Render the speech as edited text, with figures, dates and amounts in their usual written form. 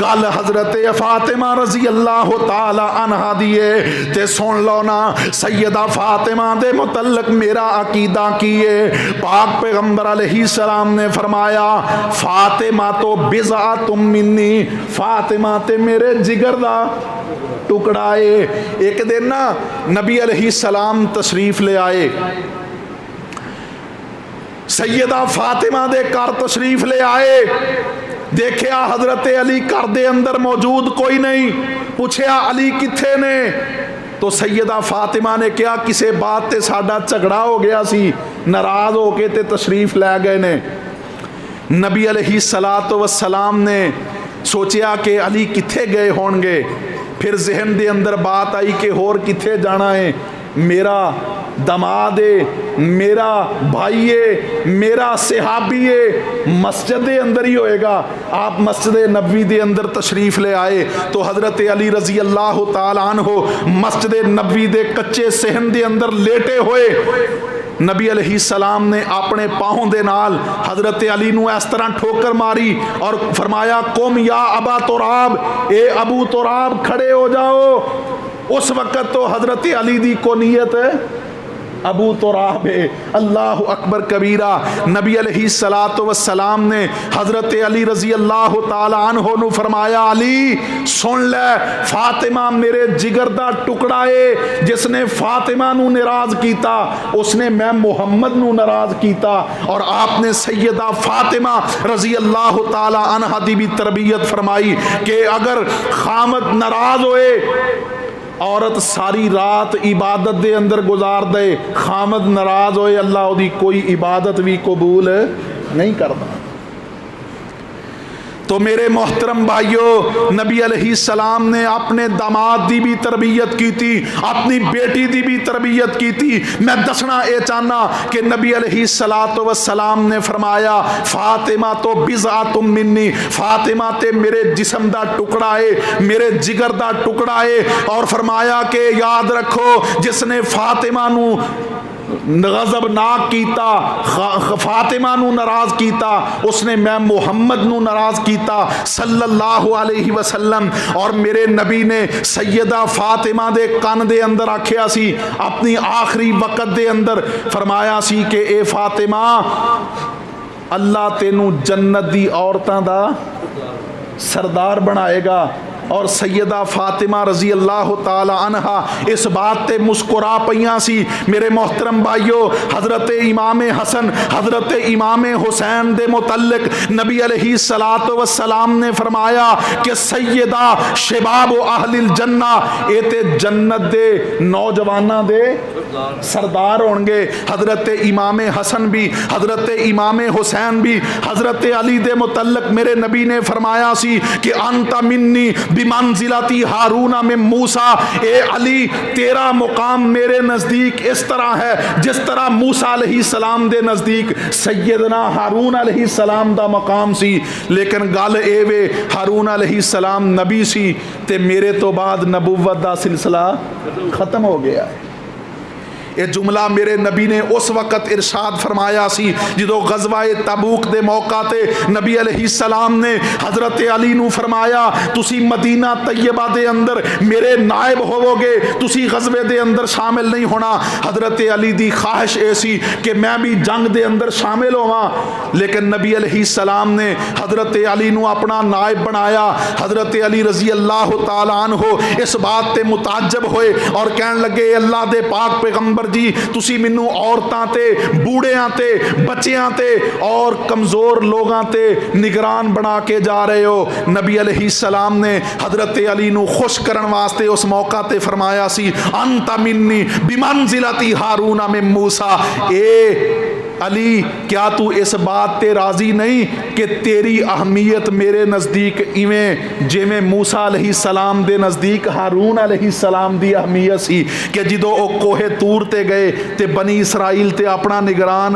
گل حضرت فاطمہ رضی اللہ تعالی عنہا دیے تے سن لو نا سیدہ فاطمہ دے متعلق میرا عقیدہ کیے پاک پیغمبر علیہ السلام نے فرمایا فاطمہ تو بضعۃ منی، فاطمہ تے میرے جگر دا ٹکڑا ہے۔ ایک دن نا نبی علیہ السلام تشریف لے آئے، سیدہ فاطمہ دے کر تشریف لے آئے، دیکھیا حضرت علی گھر دے اندر موجود کوئی نہیں، پوچھیا علی کتھے نے؟ تو سیدہ فاطمہ نے کیا کسے بات تے ساڈا جھگڑا ہو گیا سی، ناراض ہو کے تے تشریف لے گئے نے۔ نبی علیہ السلام نے سوچیا کہ علی کتھے گئے ہون گے، پھر ذہن دے اندر بات آئی کہ ہور کتھے جانا ہے، میرا دماد میرا بھائی میرا صحابی مسجد دے اندر ہی ہوئے گا۔ آپ مسجد نبوی دے اندر تشریف لے آئے تو حضرت علی رضی اللہ تعالی عنہ مسجد نبوی دے کچے صحن دے اندر لیٹے ہوئے، نبی علیہ السلام نے اپنے پاؤں دے نال حضرت علی نو اس طرح ٹھوکر ماری اور فرمایا قم یا ابا تراب، اے ابو تراب کھڑے ہو جاؤ۔ اس وقت تو حضرت علی دی کونیت ابو تراب ہے۔ اللہ اکبر کبیرہ۔ نبی علیہ السلام نے حضرت علی رضی اللہ تعالی عنہ نو فرمایا علی سن لے، فاطمہ میرے جگر دا ٹکڑا ہے، جس نے فاطمہ نو ناراض کیتا اس نے میں محمد نو ناراض کیتا۔ اور آپ نے سیدہ فاطمہ رضی اللہ تعالی عنہ دی بھی تربیت فرمائی کہ اگر خامد ناراض ہوئے، عورت ساری رات عبادت دے اندر گزار دے، خامد ناراض ہوئے اللہ دی کوئی عبادت بھی قبول نہیں کرتا۔ تو میرے محترم بھائیو، نبی علیہ السلام نے اپنے داماد دی بھی تربیت کی تھی، اپنی بیٹی دی بھی تربیت کی تھی۔ میں دسنا اے چاہنا کہ نبی علیہ السلام نے فرمایا فاطمہ تو بضعۃ منی، فاطمہ تے میرے جسم دا ٹکڑا ہے، میرے جگر دا ٹکڑا ہے۔ اور فرمایا کہ یاد رکھو جس نے فاطمہ نو غضب ناک کیتا، فاطمہ نو ناراض کیتا، اس نے میں محمد نو ناراض کیتا صلی اللہ علیہ وسلم۔ اور میرے نبی نے سیدہ فاطمہ دے کان دے اندر آکھیا سی اپنی آخری وقت دے اندر، فرمایا سی کہ اے فاطمہ اللہ تینو جنت دی عورتاں دا سردار بنائے گا۔ اور سیدہ فاطمہ رضی اللہ تعالی عنہ اس بات تے مسکرا پئیاں سی۔ میرے محترم بھائیو، حضرت امام حسن حضرت امام حسین دے متعلق نبی علیہ السلام نے فرمایا کہ سیدہ شباب اہل الجنہ، اے تے جنت دے نوجواناں دے سردار ہون گے۔ حضرت امام حسن بھی، حضرت امام حسین بھی، حضرت علی دے متعلق میرے نبی نے فرمایا سی کہ انت منی بمنزلتی ہارون میں موسیٰ، اے علی تیرا مقام میرے نزدیک اس طرح ہے جس طرح موسیٰ علیہ السلام دے نزدیک سیدنا ہارون علیہ السلام دا مقام سی۔ لیکن گل اے وے ہارون علیہ السلام نبی سی تے میرے تو بعد نبوت دا سلسلہ ختم ہو گیا ہے۔ یہ جملہ میرے نبی نے اس وقت ارشاد فرمایا سی جدو غزوہ تبوک دے موقع تے نبی علیہ السلام نے حضرت علی نو فرمایا تسی مدینہ طیبہ دے اندر میرے نائب ہوو گے، تسی غزوے دے اندر شامل نہیں ہونا۔ حضرت علی دی خواہش ایسی کہ میں بھی جنگ دے اندر شامل ہوا، لیکن نبی علیہ السلام نے حضرت علی نو اپنا نائب بنایا۔ حضرت علی رضی اللہ تعالی عنہ اس بات تے متعجب ہوئے اور کہن لگے اللہ دے پاک پیغمبر جی تسی منو عورتاں تے بوڑھیاں تے بچیاں تے اور کمزور لوگاں تے نگران بنا کے جا رہے ہو۔ نبی علیہ السلام نے حضرت علی نو خوش کرن واسطے اس موقع تے فرمایا سی انت منی بمنزلتی ہارون من موسیٰ، اے علی کیا تو اس بات تے راضی نہیں کہ تیری اہمیت میرے نزدیک ایویں جویں موسیٰ علیہ السلام دے نزدیک ہارون علیہ السلام دی اہمیت سی کہ جدو او کوہ طور تے گئے تے بنی اسرائیل تے اپنا نگران